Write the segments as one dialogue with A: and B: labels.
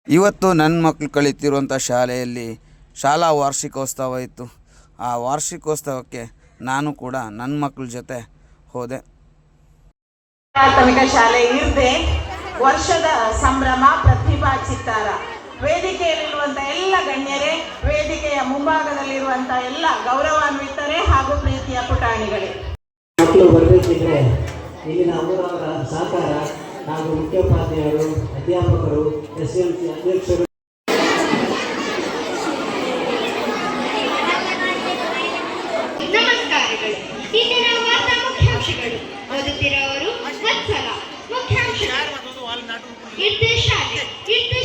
A: ಇವತ್ತು ನನ್ನ ಮಕ್ಕಳು ಕಲಿತಿರುವಂಥ ಶಾಲೆಯಲ್ಲಿ ಶಾಲಾ ವಾರ್ಷಿಕೋತ್ಸವ ಇತ್ತು. ಆ ವಾರ್ಷಿಕೋತ್ಸವಕ್ಕೆ ನಾನು ಕೂಡ ನನ್ನ ಮಕ್ಕಳ ಜೊತೆ ಹೋದೆ.
B: ಪ್ರಾಥಮಿಕ ಶಾಲೆ ಇರ್ದೆ ವರ್ಷದ ಸಂಭ್ರಮ ಪ್ರತಿಭಾ ಚಿತ್ತಾರ. ವೇದಿಕೆಯಲ್ಲಿರುವಂಥ ಎಲ್ಲ ಗಣ್ಯರೇ, ವೇದಿಕೆಯ ಮುಂಭಾಗದಲ್ಲಿರುವಂಥ ಎಲ್ಲ ಗೌರವಾನ್ವಿತರೇ ಹಾಗೂ ಪ್ರೀತಿಯ ಪುಟಾಣಿಗಳೇ,
C: ಮಕ್ಕಳು ಬರಬೇಕಿದ್ರೆ ಇಲ್ಲಿನ ಊರವರ ಸಹಕಾರ ಹಾಗೂ ಮುಖ್ಯೋಪಾಧ್ಯಾಯರು, ಅಧ್ಯಾಪಕರು, SMC ಅಧ್ಯಕ್ಷರು.
D: ನಮಸ್ಕಾರಗಳು. ಇಂದಿನ ವಾರ್ತಾ ಮುಖ್ಯಾಂಶಗಳು ಓದುತ್ತಿರುವವರು ವತ್ಸಲ. ಮುಖ್ಯಾಂಶಗಳು: ಇರ್ದೆ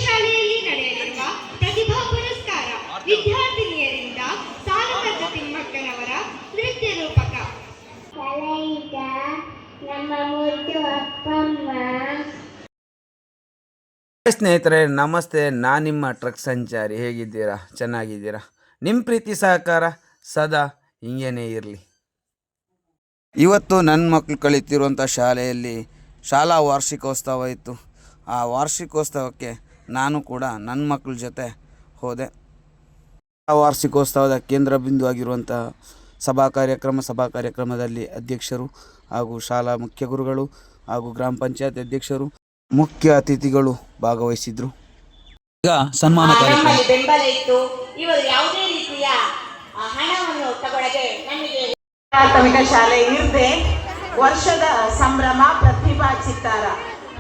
D: ಶಾಲೆಯಲ್ಲಿ ನಡೆಯಲಿರುವ ಪ್ರತಿಭಾ ಪುರಸ್ಕಾರ, ವಿದ್ಯಾರ್ಥಿನಿಯರಿಂದ ಸಾಲುಕದ್ದ ತಿಮ್ಮಕ್ಕನವರ ನೃತ್ಯ ರೂಪಕ. ನಮ್ಮ ಮುದ್ದು ಅಪ್ಪಮ್ಮ.
A: ಸ್ನೇಹಿತರೆ ನಮಸ್ತೆ, ನಾನು ನಿಮ್ಮ ಟ್ರಕ್ ಸಂಚಾರಿ. ಹೇಗಿದ್ದೀರಾ? ಚೆನ್ನಾಗಿದ್ದೀರಾ? ನಿಮ್ಮ ಪ್ರೀತಿ ಸಹಕಾರ ಸದಾ ಹಿಂಗೇನೇ ಇರಲಿ. ಇವತ್ತು ನನ್ನ ಮಕ್ಕಳು ಕಲಿತಿರುವಂಥ ಶಾಲೆಯಲ್ಲಿ ಶಾಲಾ ವಾರ್ಷಿಕೋತ್ಸವ ಇತ್ತು. ಆ ವಾರ್ಷಿಕೋತ್ಸವಕ್ಕೆ ನಾನು ಕೂಡ ನನ್ನ ಮಕ್ಕಳ ಜೊತೆ ಹೋದೆ. ಆ ವಾರ್ಷಿಕೋತ್ಸವದ ಕೇಂದ್ರ ಬಿಂದು ಆಗಿರುವಂಥ ಸಭಾ ಕಾರ್ಯಕ್ರಮದಲ್ಲಿ ಅಧ್ಯಕ್ಷರು ಹಾಗೂ ಶಾಲಾ ಮುಖ್ಯ ಗುರುಗಳು ಹಾಗೂ ಗ್ರಾಮ ಪಂಚಾಯತ್ ಅಧ್ಯಕ್ಷರು, ಮುಖ್ಯ ಅತಿಥಿಗಳು ಭಾಗವಹಿಸಿದ್ರು. ಈಗ ಸನ್ಮಾನ ಕಾರ್ಯಕ್ರಮ.
D: ಬೆಂಬಲ ಇತ್ತು. ಇವರು ಯಾವುದೇ ರೀತಿಯ ಹಣವನ್ನು ತಗೊಳ್ಳದೆ ನಮಗೆ
B: ಪ್ರಾಥಮಿಕ ಶಾಲೆ ಇರ್ದೆ ವರ್ಷದ ಸಂಭ್ರಮ ಪ್ರತಿಭಾ ಚಿತ್ತಾರ.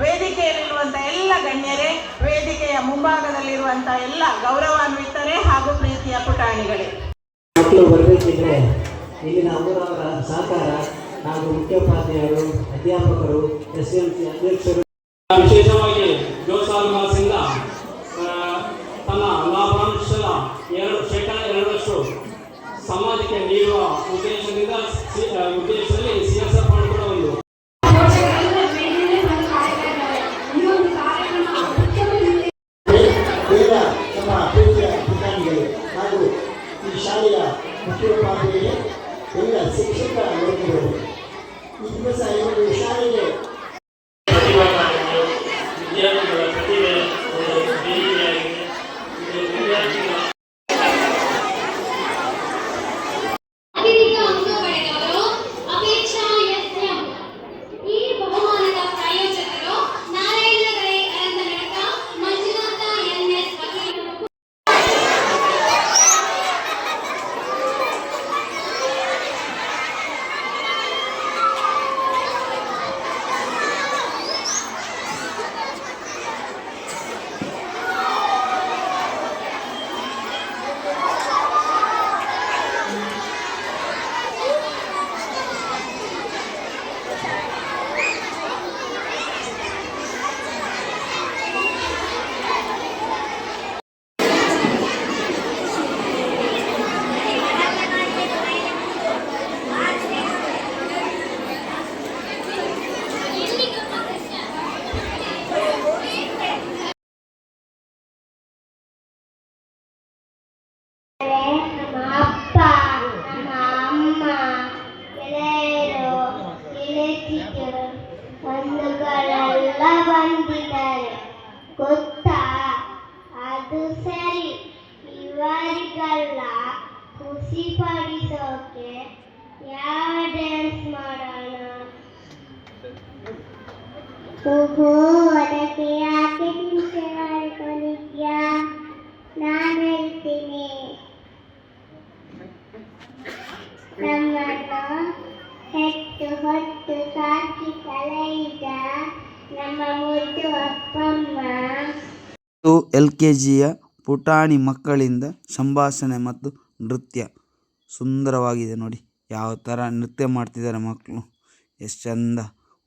B: ವೇದಿಕೆಯಲ್ಲಿರುವಂಥ ಎಲ್ಲ ಗಣ್ಯರೇ, ವೇದಿಕೆಯ ಮುಂಭಾಗದಲ್ಲಿರುವಂಥ ಎಲ್ಲ ಗೌರವಾನ್ವಿತರೇ ಹಾಗೂ ಪ್ರೀತಿಯ ಪುಟಾಣಿಗಳೇ,
C: ಮಕ್ಕಳು ಬರಬೇಕಿದ್ರೆ ಇಲ್ಲಿನ ಊರವರ ಸಹಕಾರ ಹಾಗೂ ಮುಖ್ಯೋಪಾಧ್ಯಾಯರು, ಅಧ್ಯಾಪಕರು, SMC ಅಧ್ಯಕ್ಷರು.
E: ವಿಶೇಷವಾಗಿ ಜೋಸಾಲುಮಾಸಿಂದ ತನ್ನ ಲಾಭಾಂಶದ 2% ಸಮಾಜಕ್ಕೆ ನೀಡುವ ಉದ್ದೇಶದಲ್ಲಿ CSR ಫಂಡ್ ಕೂಡ ಒಂದು.
C: ಹಾಗೂ ಈ ಶಾಲೆಯ ಮುಖ್ಯೋಪಾಧ್ಯಾಯರು, ಎಲ್ಲ ಶಿಕ್ಷಕ ವರ್ಗಗಳು ಈ ದಿವಸ ಇವರು ಶಾಲೆಗೆ
E: ವಿದ್ಯಾರ್ಥಿಗಳ ಪ್ರತಿಭೆ ಬೇಡಿಕೆಯಾಗಿದೆ. ವಿದ್ಯಾರ್ಥಿಗಳ
D: ಬಂಧುಗಳೆಲ್ಲ ಬಂದಿದ್ದಾರೆ ಗೊತ್ತಾ? ಅದು ಸರಿ. ಇವರಿಗೆಲ್ಲ ಖುಷಿ ಪಡಿಸೋಕೆ ಯಾವ ಡ್ಯಾನ್ಸ್ ಮಾಡೋಣ? ಅದಕ್ಕೆ ಯಾಕೆ ಹಿಂಸೆ ಮಾಡ್ಕೊಂಡಿದ್ಯಾ? ನಾನು ಹೇಳ್ತೀನಿ. ನಮ್ಮನ್ನು ಹೆತ್ತು ಹೊತ್ತು ಸಾಕಿ ಸಲಹಿದ ನಮ್ಮ ಮುದ್ದು ಅಪ್ಪಮ್ಮ.
A: LKGಯ ಪುಟಾಣಿ ಮಕ್ಕಳಿಂದ ಸಂಭಾಷಣೆ ಮತ್ತು ನೃತ್ಯ ಸುಂದರವಾಗಿದೆ. ನೋಡಿ ಯಾವ ಥರ ನೃತ್ಯ ಮಾಡ್ತಿದ್ದಾರೆ ಮಕ್ಕಳು, ಎಷ್ಟು ಚಂದ.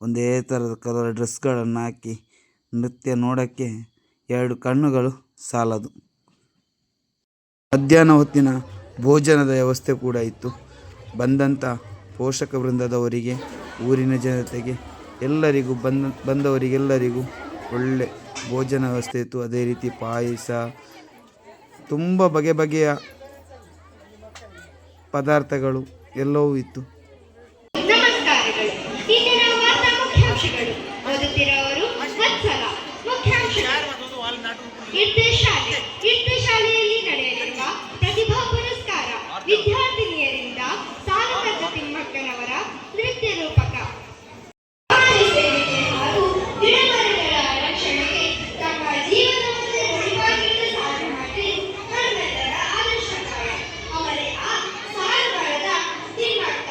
A: ಒಂದೇ ಥರದ ಕಲರ್ ಡ್ರೆಸ್ಗಳನ್ನು ಹಾಕಿ ನೃತ್ಯ ನೋಡೋಕ್ಕೆ 2 ಕಣ್ಣುಗಳು ಸಾಲದು. ಮಧ್ಯಾಹ್ನ ಹೊತ್ತಿನ ಭೋಜನದ ವ್ಯವಸ್ಥೆ ಕೂಡ ಇತ್ತು. ಬಂದಂಥ ಪೋಷಕ ವೃಂದದವರಿಗೆ, ಊರಿನ ಜನತೆಗೆ, ಎಲ್ಲರಿಗೂ ಬಂದವರಿಗೆಲ್ಲರಿಗೂ ಒಳ್ಳೆ ಭೋಜನ ವ್ಯವಸ್ಥೆ ಇತ್ತು. ಅದೇ ರೀತಿ ಪಾಯಸ, ತುಂಬ ಬಗೆ ಬಗೆಯ ಪದಾರ್ಥಗಳು ಎಲ್ಲವೂ ಇತ್ತು.
D: ನಮಸ್ಕಾರಗಳು. ಇಂದಿನ ವಾರ್ತಾ ಮುಖ್ಯಾಂಶಗಳು ಓದುತ್ತಿರುವವರು ವತ್ಸಲ. ಮುಖ್ಯಾಂಶಗಳು:
F: ಇರ್ತೆ ಶಾಲೆಯಲ್ಲಿ ನಡೆಯಲಿರುವ ಪ್ರತಿಭಾ ಪುರಸ್ಕಾರ ವಿದ್ಯಾರ್ಥಿನಿಯರಿಂದ ಸಾಲುಮರದ ತಿಮ್ಮಕ್ಕನವರ ನೃತ್ಯ ರೂಪಕ. ಸಮಾಜ ಸೇವೆಗೆ ಹಾಗೂ ಗಿಡಮರಗಳ ರಕ್ಷಣೆಗೆ ತಮ್ಮ ಜೀವನವನ್ನೇ ಮುಡಿಪಾಗಿಟ್ಟು ಸಾಧನೆ ಮಾಡಿ ನಮ್ಮೆಲ್ಲರ ಆದರ್ಶಕಾರ ಅವರೇ ಆ ಸಾಲುಮರದ ತಿಮ್ಮಕ್ಕ.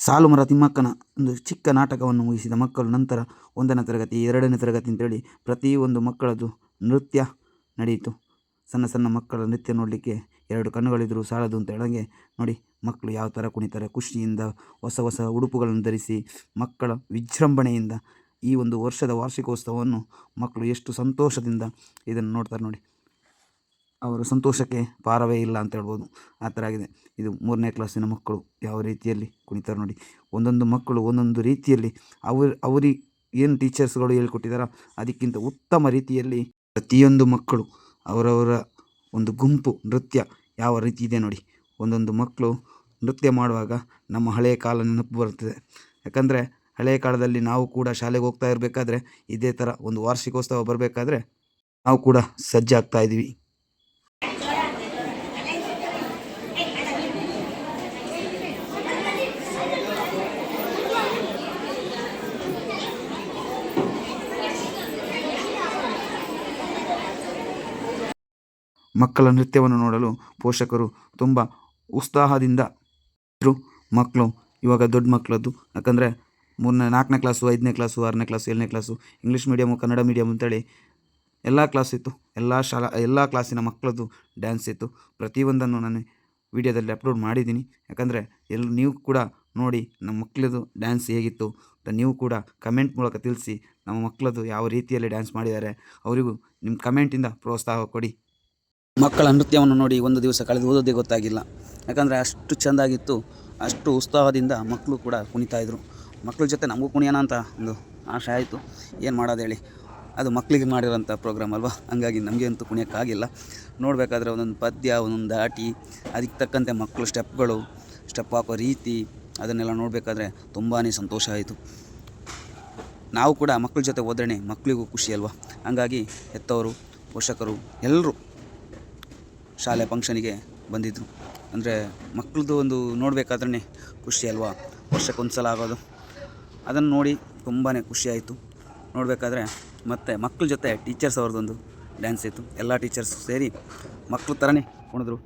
A: ಸಾಲುಮರ ತಿಮ್ಮಕ್ಕನ ಒಂದು ಚಿಕ್ಕ ನಾಟಕವನ್ನು ಮುಗಿಸಿದ ಮಕ್ಕಳು ನಂತರ 1ನೇ ತರಗತಿ 2ನೇ ತರಗತಿ ಅಂತೇಳಿ ಪ್ರತಿಯೊಂದು ಮಕ್ಕಳದ್ದು ನೃತ್ಯ ನಡೆಯಿತು. ಸಣ್ಣ ಸಣ್ಣ ಮಕ್ಕಳ ನೃತ್ಯ ನೋಡಲಿಕ್ಕೆ 2 ಕಣ್ಣುಗಳಿದ್ರೂ ಸಾಲದು ಅಂತ ಹೇಳಂಗೆ ನೋಡಿ ಮಕ್ಕಳು ಯಾವ ಥರ ಕುಣಿತಾರೆ, ಖುಷಿಯಿಂದ ಹೊಸ ಹೊಸ ಉಡುಪುಗಳನ್ನು ಧರಿಸಿ ಮಕ್ಕಳ ವಿಜೃಂಭಣೆಯಿಂದ ಈ ಒಂದು ವರ್ಷದ ವಾರ್ಷಿಕೋತ್ಸವವನ್ನು ಮಕ್ಕಳು ಎಷ್ಟು ಸಂತೋಷದಿಂದ ಇದನ್ನು ನೋಡ್ತಾರೆ ನೋಡಿ. ಅವರ ಸಂತೋಷಕ್ಕೆ ಪಾರವೇ ಇಲ್ಲ ಅಂತ ಹೇಳ್ಬೋದು. ಆ ಥರ ಆಗಿದೆ. ಇದು 3ನೇ ಕ್ಲಾಸಿನ ಮಕ್ಕಳು ಯಾವ ರೀತಿಯಲ್ಲಿ ಕುಣಿತಾರೆ ನೋಡಿ. ಒಂದೊಂದು ಮಕ್ಕಳು ಒಂದೊಂದು ರೀತಿಯಲ್ಲಿ ಅವರಿಗೆ ಏನು ಟೀಚರ್ಸ್ಗಳು ಹೇಳ್ಕೊಟ್ಟಿದ್ದಾರೋ ಅದಕ್ಕಿಂತ ಉತ್ತಮ ರೀತಿಯಲ್ಲಿ ಪ್ರತಿಯೊಂದು ಮಕ್ಕಳು ಅವರವರ ಒಂದು ಗುಂಪು ನೃತ್ಯ ಯಾವ ರೀತಿ ಇದೆ ನೋಡಿ. ಒಂದೊಂದು ಮಕ್ಕಳು ನೃತ್ಯ ಮಾಡುವಾಗ ನಮ್ಮ ಹಳೆಯ ಕಾಲ ನೆನಪು ಬರುತ್ತದೆ. ಯಾಕಂದರೆ ಹಳೆಯ ಕಾಲದಲ್ಲಿ ನಾವು ಕೂಡ ಶಾಲೆಗೆ ಹೋಗ್ತಾ ಇರಬೇಕಾದ್ರೆ ಇದೇ ಥರ ಒಂದು ವಾರ್ಷಿಕೋತ್ಸವ ಬರಬೇಕಾದ್ರೆ ನಾವು ಕೂಡ ಸಜ್ಜಾಗ್ತಾ ಇದ್ವಿ. ಮಕ್ಕಳ ನೃತ್ಯವನ್ನು ನೋಡಲು ಪೋಷಕರು ತುಂಬ ಉತ್ಸಾಹದಿಂದ ಇದ್ದರು. ಮಕ್ಕಳು ಇವಾಗ ದೊಡ್ಡ ಮಕ್ಕಳದ್ದು, ಯಾಕಂದರೆ 4ನೇ ಕ್ಲಾಸು 5ನೇ ಕ್ಲಾಸು 6ನೇ ಕ್ಲಾಸು 7ನೇ class English medium Kannada medium ಅಂತೇಳಿ ಎಲ್ಲ ಕ್ಲಾಸ್ ಇತ್ತು. ಎಲ್ಲ ಕ್ಲಾಸಿನ ಮಕ್ಕಳದ್ದು ಡ್ಯಾನ್ಸ್ ಇತ್ತು. ಪ್ರತಿಯೊಂದನ್ನು ನಾನು ವಿಡಿಯೋದಲ್ಲಿ ಅಪ್ಲೋಡ್ ಮಾಡಿದ್ದೀನಿ. ಯಾಕಂದರೆ ನೀವು ಕೂಡ ನೋಡಿ ನಮ್ಮ ಮಕ್ಕಳದು ಡ್ಯಾನ್ಸ್ ಹೇಗಿತ್ತು ಅಂತ ನೀವು ಕೂಡ ಕಮೆಂಟ್ ಮೂಲಕ ತಿಳಿಸಿ. ನಮ್ಮ ಮಕ್ಕಳದು ಯಾವ ರೀತಿಯಲ್ಲಿ ಡ್ಯಾನ್ಸ್ ಮಾಡಿದ್ದಾರೆ ಅವರಿಗೂ ನಿಮ್ಮ ಕಮೆಂಟಿಂದ ಪ್ರೋತ್ಸಾಹ ಕೊಡಿ. ಮಕ್ಕಳ ನೃತ್ಯವನ್ನು ನೋಡಿ ಒಂದು ದಿವಸ ಕಳೆದು ಓದೋದೇ ಗೊತ್ತಾಗಿಲ್ಲ. ಯಾಕಂದರೆ ಅಷ್ಟು ಚೆಂದಾಗಿತ್ತು, ಅಷ್ಟು ಉತ್ಸಾಹದಿಂದ ಮಕ್ಕಳು ಕೂಡ ಕುಣಿತಾಯಿದ್ರು. ಮಕ್ಕಳ ಜೊತೆ ನಮಗೂ ಕುಣಿಯೋಣ ಅಂತ ಒಂದು ಆಸೆ ಆಯಿತು. ಏನು ಮಾಡೋದು ಹೇಳಿ, ಅದು ಮಕ್ಕಳಿಗೆ ಮಾಡಿರೋಂಥ ಪ್ರೋಗ್ರಾಮ್ ಅಲ್ವಾ, ಹಂಗಾಗಿ ನಮಗೆ ಅಂತೂ ಕುಣಿಯೋಕ್ಕಾಗಿಲ್ಲ. ನೋಡಬೇಕಾದ್ರೆ ಒಂದೊಂದು ಪದ್ಯ ಒಂದೊಂದು ದಾಟಿ ಅದಕ್ಕೆ ತಕ್ಕಂತೆ ಮಕ್ಕಳು ಸ್ಟೆಪ್ ಹಾಕೋ ರೀತಿ ಅದನ್ನೆಲ್ಲ ನೋಡಬೇಕಾದ್ರೆ ತುಂಬಾ ಸಂತೋಷ ಆಯಿತು. ನಾವು ಕೂಡ ಮಕ್ಕಳ ಜೊತೆ ಹೋದ್ರೇ ಮಕ್ಕಳಿಗೂ ಖುಷಿ ಅಲ್ವಾ. ಹಂಗಾಗಿ ಹೆತ್ತವರು ಪೋಷಕರು ಎಲ್ಲರೂ ಶಾಲೆ ಫಂಕ್ಷನಿಗೆ ಬಂದಿದ್ದರು. ಅಂದರೆ ಮಕ್ಕಳದು ಒಂದು ನೋಡಬೇಕಾದ್ರೆ ಖುಷಿ ಅಲ್ವಾ, ವರ್ಷಕ್ಕೊಂದು ಸಲ ಆಗೋದು. ಅದನ್ನು ನೋಡಿ ತುಂಬಾ ಖುಷಿಯಾಯಿತು ನೋಡಬೇಕಾದ್ರೆ. ಮತ್ತು ಮಕ್ಕಳ ಜೊತೆ ಟೀಚರ್ಸ್ ಅವ್ರದ್ದೊಂದು ಡ್ಯಾನ್ಸ್ ಇತ್ತು. ಎಲ್ಲ ಟೀಚರ್ಸ್ ಸೇರಿ ಮಕ್ಕಳು ಥರನೇ ಕುಣಿದ್ರು.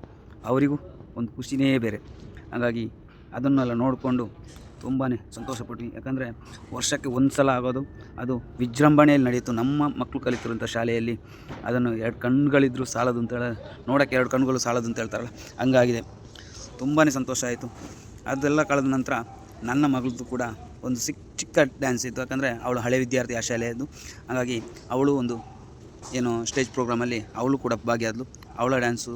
A: ಅವರಿಗೂ ಒಂದು ಖುಷಿನೇ ಬೇರೆ. ಹಾಗಾಗಿ ಅದನ್ನೆಲ್ಲ ನೋಡಿಕೊಂಡು ತುಂಬಾ ಸಂತೋಷಪಟ್ವಿ. ಯಾಕಂದರೆ ವರ್ಷಕ್ಕೆ ಒಂದು ಸಲ ಆಗೋದು, ಅದು ವಿಜೃಂಭಣೆಯಲ್ಲಿ ನಡೆಯಿತು. ನಮ್ಮ ಮಕ್ಕಳು ಕಲಿತಿರುವಂಥ ಶಾಲೆಯಲ್ಲಿ ಅದನ್ನು 2 ಕಣ್ಣುಗಳಿದ್ದರೂ ಸಾಲದು ಅಂತೇಳಿ, ನೋಡೋಕ್ಕೆ 2 ಕಣ್ಣುಗಳು ಸಾಲದು ಅಂತ ಹೇಳ್ತಾರಲ್ಲ, ಹಂಗಾಗಿದೆ. ತುಂಬಾ ಸಂತೋಷ ಆಯಿತು. ಅದೆಲ್ಲ ಕಳೆದ ನಂತರ ನನ್ನ ಮಗಳದ್ದು ಕೂಡ ಒಂದು ಚಿಕ್ಕ ಡ್ಯಾನ್ಸ್ ಇತ್ತು. ಯಾಕಂದರೆ ಅವಳು ಹಳೆ ವಿದ್ಯಾರ್ಥಿ ಆ ಶಾಲೆಯದ್ದು. ಹಾಗಾಗಿ ಅವಳು ಒಂದು ಏನು ಸ್ಟೇಜ್ ಪ್ರೋಗ್ರಾಮಲ್ಲಿ ಅವಳು ಕೂಡ ಭಾಗಿಯಾದಳು. ಅವಳ ಡ್ಯಾನ್ಸು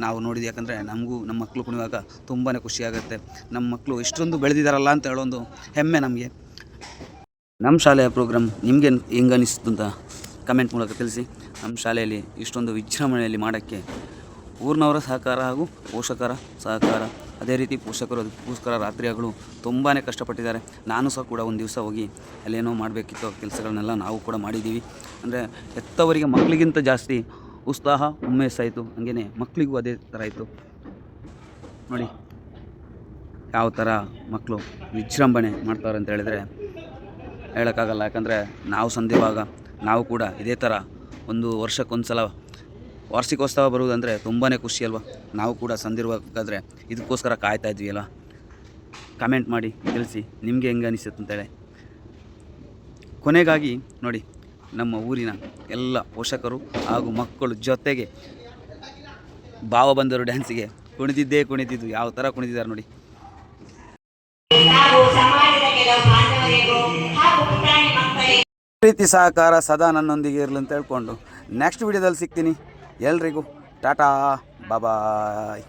A: ನಾವು ನೋಡಿದ್ವಿ. ಯಾಕಂದರೆ ನಮಗೂ ನಮ್ಮ ಮಕ್ಕಳು ಕುಣಿಯುವಾಗ ತುಂಬಾ ಖುಷಿಯಾಗುತ್ತೆ. ನಮ್ಮ ಮಕ್ಕಳು ಇಷ್ಟೊಂದು ಬೆಳೆದಿದ್ದಾರಲ್ಲ ಅಂತ ಹೇಳೋ ಹೆಮ್ಮೆ ನಮಗೆ. ನಮ್ಮ ಶಾಲೆಯ ಪ್ರೋಗ್ರಾಮ್ ನಿಮಗೆ ಹೆಂಗೆ ಅನಿಸ್ತು ಅಂತ ಕಮೆಂಟ್ ಮೂಲಕ ತಿಳಿಸಿ. ನಮ್ಮ ಶಾಲೆಯಲ್ಲಿ ಇಷ್ಟೊಂದು ವಿಜೃಂಭಣೆಯಲ್ಲಿ ಮಾಡೋಕ್ಕೆ ಊರಿನವರ ಸಹಕಾರ ಹಾಗೂ ಪೋಷಕರ ಸಹಕಾರ, ಅದೇ ರೀತಿ ಪೋಷಕರು ಅದಕ್ಕೋಸ್ಕರ ರಾತ್ರಿಗಳು ತುಂಬಾ ಕಷ್ಟಪಟ್ಟಿದ್ದಾರೆ. ನಾನು ಸಹ ಕೂಡ ಒಂದು ದಿವಸ ಹೋಗಿ ಅಲ್ಲೇನೋ ಮಾಡಬೇಕಿತ್ತು ಕೆಲಸಗಳನ್ನೆಲ್ಲ ನಾವು ಕೂಡ ಮಾಡಿದ್ದೀವಿ. ಅಂದರೆ ಹೆತ್ತವರಿಗೆ ಮಕ್ಕಳಿಗಿಂತ ಜಾಸ್ತಿ ಉತ್ಸಾಹ ಹುಮ್ಮೇಸಾಯಿತು. ಹಾಗೆಯೇ ಮಕ್ಕಳಿಗೂ ಅದೇ ಥರ ಇತ್ತು ನೋಡಿ. ಯಾವ ಥರ ಮಕ್ಕಳು ವಿಜೃಂಭಣೆ ಮಾಡ್ತಾರೆ ಅಂತ ಹೇಳಿದರೆ ಹೇಳೋಕ್ಕಾಗಲ್ಲ. ಯಾಕಂದರೆ ನಾವು ಸಂಧಿವಾಗ ನಾವು ಕೂಡ ಇದೇ ಥರ ಒಂದು ವರ್ಷಕ್ಕೊಂದು ಸಲ ವಾರ್ಷಿಕೋತ್ಸವ ಬರುವುದಂದರೆ ತುಂಬಾ ಖುಷಿ ಅಲ್ವಾ. ನಾವು ಕೂಡ ಸಂದಿರಬೇಕಾದ್ರೆ ಇದಕ್ಕೋಸ್ಕರ ಕಾಯ್ತಾ ಇದ್ವಿ ಅಲ್ವ. ಕಮೆಂಟ್ ಮಾಡಿ ತಿಳಿಸಿ ನಿಮಗೆ ಹೆಂಗೆ ಅನಿಸುತ್ತೆ ಅಂತೇಳಿ. ಕೊನೆಗಾಗಿ ನೋಡಿ, ನಮ್ಮ ಊರಿನ ಎಲ್ಲ ಪೋಷಕರು ಹಾಗೂ ಮಕ್ಕಳು ಜೊತೆಗೆ ಭಾವ ಬಂದರು ಡ್ಯಾನ್ಸಿಗೆ ಕುಣಿದಿದ್ದು ಯಾವ ಥರ ಕುಣಿದಿದ್ದಾರೆ ನೋಡಿ. ಪ್ರೀತಿ ಸಹಕಾರ ಸದಾ ನನ್ನೊಂದಿಗೆ ಇರಲಿ ಅಂತ ಹೇಳ್ಕೊಂಡು ನೆಕ್ಸ್ಟ್ ವಿಡಿಯೋದಲ್ಲಿ ಸಿಗ್ತೀನಿ. ಎಲ್ರಿಗೂ ಟಾಟಾ ಬಾಯ್.